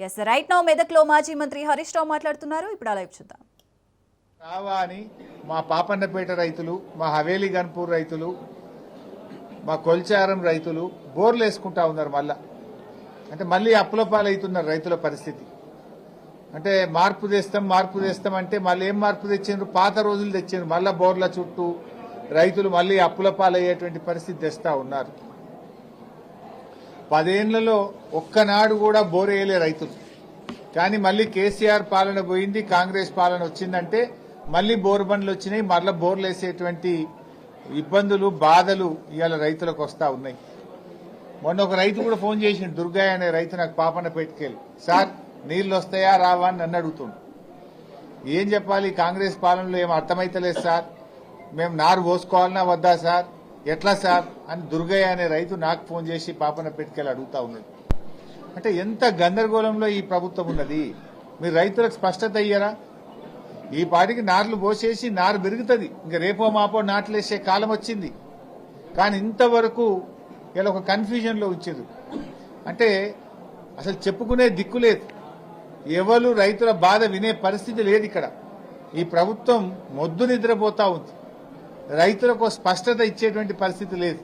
Yes right now మెదక్లో మాజీ మంత్రి హరీష్ రావు మాట్లాడుతున్నారు. ఇప్పుడు లైవ్ చూద్దాం. రావాని మా పాపన్నపేట రైతులు, మా హవేలీ గన్పూర్ రైతులు, మా కొల్చారం రైతులు బోర్లు వేసుకుంటా ఉన్నారు. మళ్ళీ అప్పుల పాలవుతున్నారు రైతుల పరిస్థితి. అంటే మార్పు తెస్తాం అంటే మళ్ళీ ఏం మార్పు తెచ్చిండ్రు? పాత రోజులు తెచ్చిండ్రు. మళ్ళా బోర్ల చుట్టూ రైతులు మళ్ళీ అప్పుల పాలయ్యేటువంటి పరిస్థితి తెస్తా ఉన్నారు. 10 ఏళ్లలో ఒక్కనాడు కూడా బోర్ వేయలే రైతులు. కానీ మళ్ళీ కేసీఆర్ పాలన పోయింది, కాంగ్రెస్ పాలన వచ్చిందంటే మళ్ళీ బోర్ బండ్లు వచ్చినాయి. మళ్ళీ బోర్లు వేసేటువంటి ఇబ్బందులు, బాధలు ఇవాళ రైతులకు వస్తా ఉన్నాయి. మొన్న ఒక రైతు కూడా ఫోన్ చేసిండు, దుర్గయ్య అనే రైతు నాకు పాపన్నపేటకెళ్ళి, సార్ నీళ్లు వస్తాయా రావా అని నన్ను అడుగుతుండు. ఏం చెప్పాలి? కాంగ్రెస్ పాలనలో ఏం అర్థమైతలేదు సార్, మేము నారు పోసుకోవాలన్నా వద్దా సార్, ఎట్లా సార్ అని దుర్గయ్య అనే రైతు నాకు ఫోన్ చేసి పాపన్నపేటకెళ్ళి అడుగుతా ఉన్నాడు. అంటే ఎంత గందరగోళంలో ఈ ప్రభుత్వం ఉన్నది. మీరు రైతులకు స్పష్టత అయ్యారా? ఈ పాటికి నార్లు పోసేసి నారు పెరుగుతుంది, ఇంకా రేపో మాపో నాట్లు వేసే కాలం వచ్చింది. కానీ ఇంతవరకు ఇలా ఒక కన్ఫ్యూజన్ లో ఉంచారు. అంటే అసలు చెప్పుకునే దిక్కు లేదు, ఎవరు రైతుల బాధ వినే పరిస్థితి లేదు. ఇక్కడ ఈ ప్రభుత్వం మొద్దు నిద్రపోతా ఉంది, రైతులకు స్పష్టత ఇచ్చేటువంటి పరిస్థితి లేదు.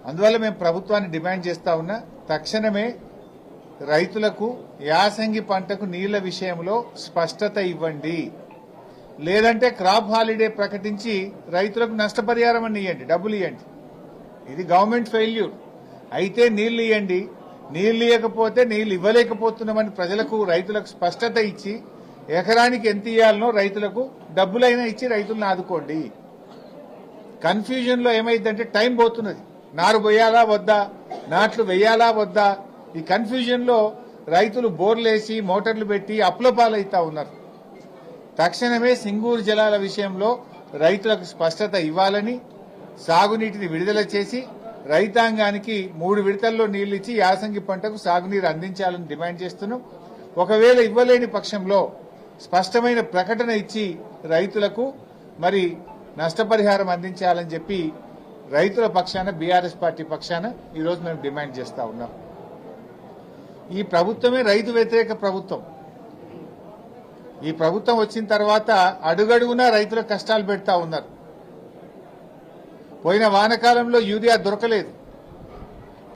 అందువల్ల మేము ప్రభుత్వాన్ని డిమాండ్ చేస్తా ఉన్నా, తక్షణమే రైతులకు యాసంగి పంటకు నీళ్ల విషయంలో స్పష్టత ఇవ్వండి. లేదంటే క్రాప్ హాలిడే ప్రకటించి రైతులకు నష్టపరిహారం అని ఇవ్వండి, డబ్బులు ఇవ్వండి. ఇది గవర్నమెంట్ ఫెయిల్యూర్. అయితే నీళ్లు ఇవ్వండి, నీళ్లు ఇవ్వకపోతే నీళ్లు ఇవ్వలేకపోతున్నామని ప్రజలకు, రైతులకు స్పష్టత ఇచ్చి ఎకరానికి ఎంత ఇవ్వాలనో రైతులకు డబ్బులైనా ఇచ్చి రైతులను ఆదుకోండి. కన్ఫ్యూజన్ లో ఏమైందంటే టైం పోతున్నది. నారు పోయాలా వద్దా, నాట్లు వేయాలా వద్దా, ఈ కన్ఫ్యూజన్ లో రైతులు బోర్లేసి మోటార్లు పెట్టి అప్పుల పాలవుతా ఉన్నారు. తక్షణమే సింగూరు జలాల విషయంలో రైతులకు స్పష్టత ఇవ్వాలని, సాగునీటిని విడుదల చేసి రైతాంగానికి 3 విడతల్లో నీళ్లు ఇచ్చి యాసంగి పంటకు సాగునీరు అందించాలని డిమాండ్ చేస్తున్నాం. ఒకవేళ ఇవ్వలేని పక్షంలో స్పష్టమైన ప్రకటన ఇచ్చి రైతులకు మరి నష్టపరిహారం అందించాలని చెప్పి రైతుల పక్షాన, బీఆర్ఎస్ పార్టీ పక్షాన ఈరోజు మేము డిమాండ్ చేస్తా ఉన్నాం. ఈ ప్రభుత్వమే రైతు వ్యతిరేక ప్రభుత్వం. ఈ ప్రభుత్వం వచ్చిన తర్వాత అడుగడుగునా రైతుల కష్టాలు పెడతా ఉన్నారు. పోయిన వానకాలంలో యూరియా దొరకలేదు,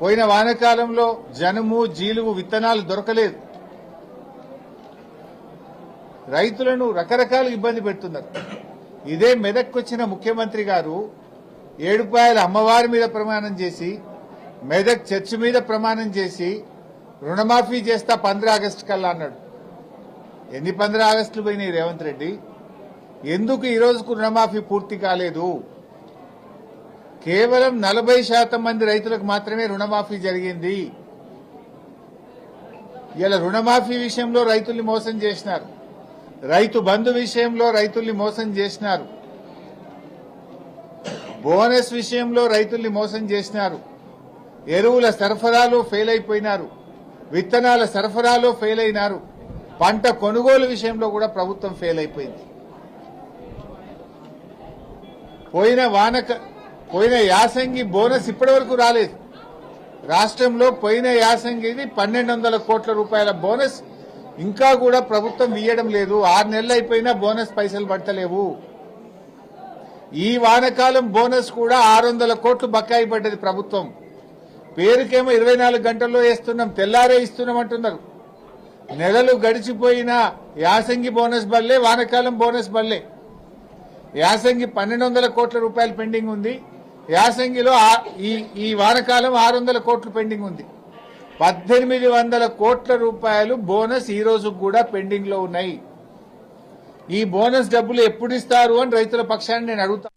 పోయిన వానకాలంలో జనుము, జీలుగు విత్తనాలు దొరకలేదు. రైతులను రకరకాల ఇబ్బంది పెడుతున్నారు. ఇదే మెదక్కొచ్చిన ముఖ్యమంత్రి గారు ఏడుపాయల అమ్మవారి మీద ప్రమాణం చేసి, మెదక్ చర్చి మీద ప్రమాణం చేసి రుణమాఫీ చేస్తా 15 ఆగస్టు కల్లా అన్నాడు. ఎన్ని 15 ఆగస్టులు పోయినాయి రేవంత్ రెడ్డి? ఎందుకు ఈ రోజుకు రుణమాఫీ పూర్తి కాలేదు? కేవలం 40% మంది రైతులకు మాత్రమే రుణమాఫీ జరిగింది. ఇలా రుణమాఫీ విషయంలో రైతుల్ని మోసం చేసినారు, రైతు బంధు విషయంలో రైతుల్ని మోసం చేసినారు, బోనస్ విషయంలో రైతుల్ని మోసం చేసినారు, ఎరువుల సరఫరాలో ఫెయిల్ అయిపోయినారు, విత్తనాల సరఫరాలో ఫెయిల్ అయినారు, పంట కొనుగోలు విషయంలో కూడా ప్రభుత్వం ఫెయిల్ అయిపోయింది. పోయిన యాసంగి బోనస్ ఇప్పటి వరకు రాలేదు. రాష్ట్రంలో పోయిన యాసంగిది 1200 కోట్ల రూపాయల బోనస్ ఇంకా కూడా ప్రభుత్వం ఇయ్యడం లేదు. 6 నెలలు అయిపోయినా బోనస్ పైసలు పడతలేవు. ఈ వానకాలం బోనస్ కూడా 600 కోట్లు బకాయి పడ్డది ప్రభుత్వం. పేరుకేమో 24 గంటల్లో వేస్తున్నాం, తెల్లారే ఇస్తున్నాం అంటున్నారు. నెలలు గడిచిపోయినా యాసంగి బోనస్ బల్లే, వానకాలం బోనస్ బల్లే. యాసంగి 1200 కోట్ల రూపాయలు పెండింగ్ ఉంది, యాసంగిలో ఈ వానకాలం 600 కోట్లు పెండింగ్ ఉంది. 1800 కోట్ల రూపాయలు బోనస్ ఈ రోజు కూడా పెండింగ్ లో ఉన్నాయి. ఈ బోనస్ డబ్బులు ఎప్పుడు ఇస్తారు అని రైతుల పక్షాన్ని నేను అడుగుతా.